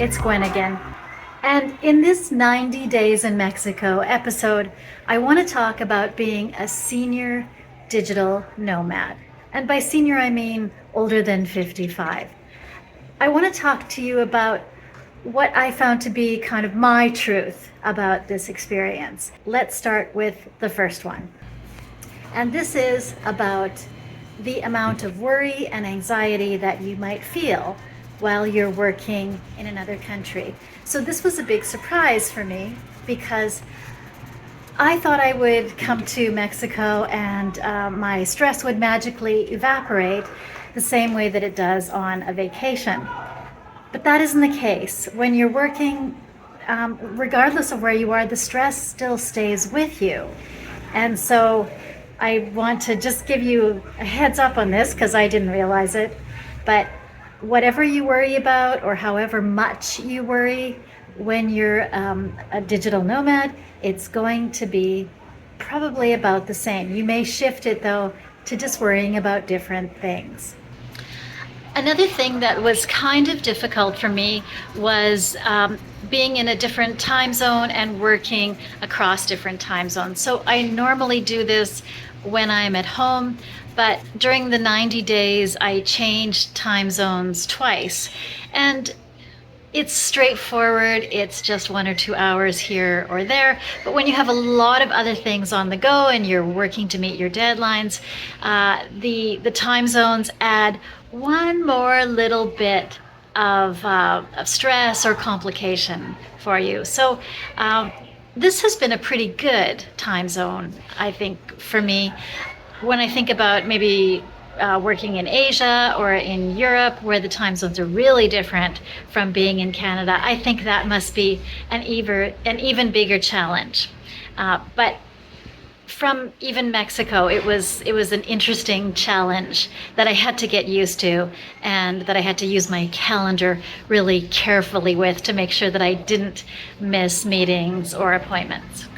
it's Gwen again. And in this 90 Days in Mexico episode, I want to talk about being a senior digital nomad. And by senior, I mean older than 55. I want to talk to you about what I found to be kind of my truth about this experience. Let's start with the first one. And this is about the amount of worry and anxiety that you might feel while you're working in another country. So this was a big surprise for me because I thought I would come to Mexico and my stress would magically evaporate the same way that it does on a vacation. But that isn't the case. When you're working, regardless of where you are, the stress still stays with you. And so I want to just give you a heads up on this because I didn't realize it. But whatever you worry about or however much you worry when you're a digital nomad, it's going to be probably about the same. You may shift it though to just worrying about different things. Another thing that was kind of difficult for me was being in a different time zone and working across different time zones. So I normally do this when I'm at home, but during the 90 days, I changed time zones twice. And it's straightforward, it's just 1 or 2 hours here or there. But when you have a lot of other things on the go and you're working to meet your deadlines, the time zones add one more little bit of stress or complication for you. So this has been a pretty good time zone, I think, for me. When I think about maybe working in Asia or in Europe, where the time zones are really different from being in Canada, I think that must be an even bigger challenge. But from even Mexico, it was an interesting challenge that I had to get used to, and that I had to use my calendar really carefully with to make sure that I didn't miss meetings or appointments.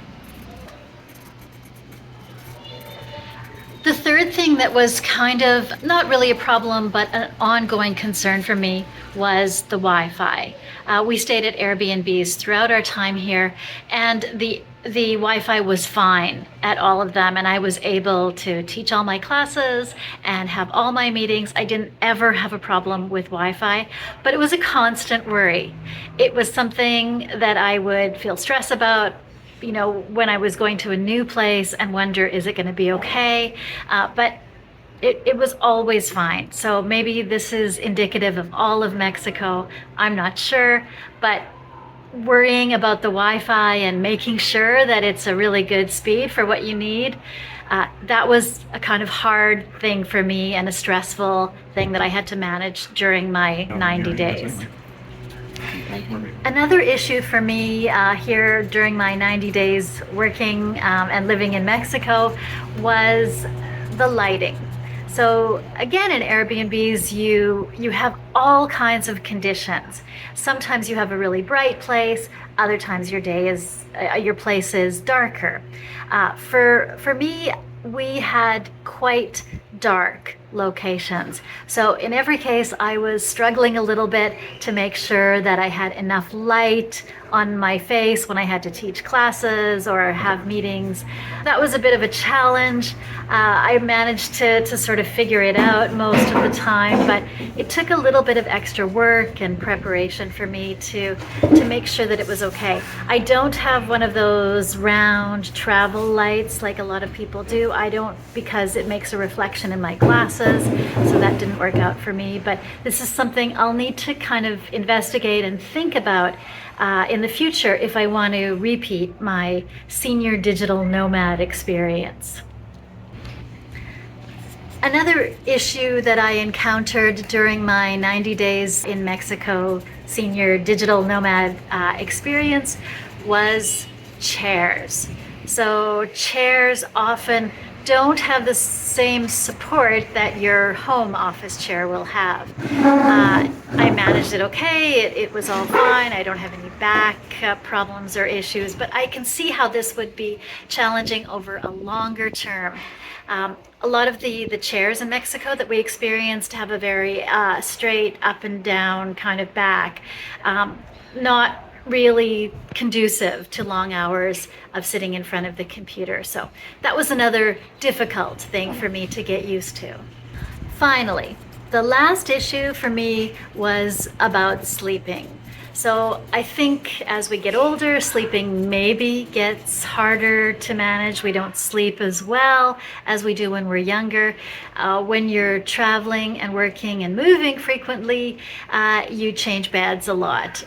The third thing that was kind of not really a problem, but an ongoing concern for me was the Wi-Fi. We stayed at Airbnbs throughout our time here, and the Wi-Fi was fine at all of them, and I was able to teach all my classes and have all my meetings. I didn't ever have a problem with Wi-Fi, but it was a constant worry. It was something that I would feel stress about, when I was going to a new place and wonder, is it going to be okay? But it was always fine. So maybe this is indicative of all of Mexico. I'm not sure, but worrying about the Wi-Fi and making sure that it's a really good speed for what you need, that was a kind of hard thing for me and a stressful thing that I had to manage during my 90 days. Another issue for me here during my 90 days working and living in Mexico was the lighting. So again, in Airbnbs, you have all kinds of conditions. Sometimes you have a really bright place, other times your place is darker. For me, we had quite dark locations. So in every case, I was struggling a little bit to make sure that I had enough light on my face when I had to teach classes or have meetings. That was a bit of a challenge. I managed to sort of figure it out most of the time, but it took a little bit of extra work and preparation for me to make sure that it was okay. I don't have one of those round travel lights like a lot of people do. I don't, because it makes a reflection in my glasses, so that didn't work out for me. But this is something I'll need to kind of investigate and think about in the future if I want to repeat my senior digital nomad experience. Another issue that I encountered during my 90 days in Mexico senior digital nomad experience was chairs. So chairs often don't have the same support that your home office chair will have. I managed it okay. It was all fine. I don't have any back problems or issues, but I can see how this would be challenging over a longer term. A lot of the chairs in Mexico that we experienced have a very straight up and down kind of back. Not really conducive to long hours of sitting in front of the computer. So that was another difficult thing for me to get used to. Finally, the last issue for me was about sleeping. So I think as we get older, sleeping maybe gets harder to manage. We don't sleep as well as we do when we're younger. When you're traveling and working and moving frequently, you change beds a lot.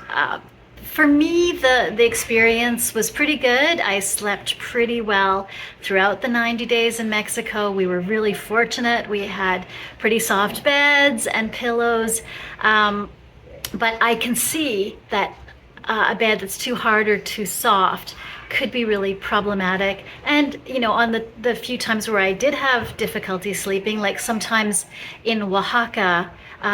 For me, the experience was pretty good. I slept pretty well throughout the 90 days in Mexico. We were really fortunate. We had pretty soft beds and pillows. But I can see that a bed that's too hard or too soft could be really problematic. And, on the few times where I did have difficulty sleeping, like sometimes in Oaxaca,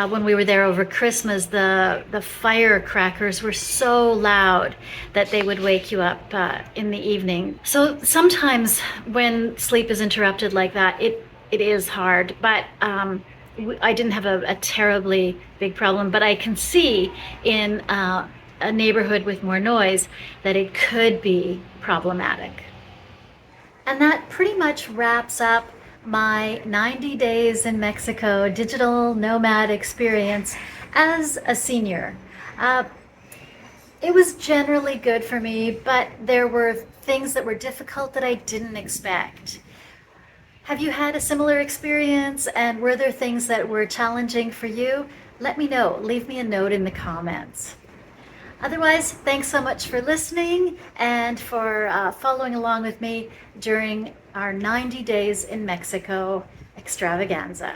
when we were there over Christmas, the firecrackers were so loud that they would wake you up in the evening. So sometimes when sleep is interrupted like that, it is hard, but I didn't have a terribly big problem, but I can see in a neighborhood with more noise that it could be problematic. And that pretty much wraps up my 90 days in Mexico digital nomad experience as a senior. It was generally good for me, but there were things that were difficult that I didn't expect. Have you had a similar experience, and were there things that were challenging for you? Let me know. Leave me a note in the comments. Otherwise, thanks so much for listening and for following along with me during our 90 days in Mexico extravaganza.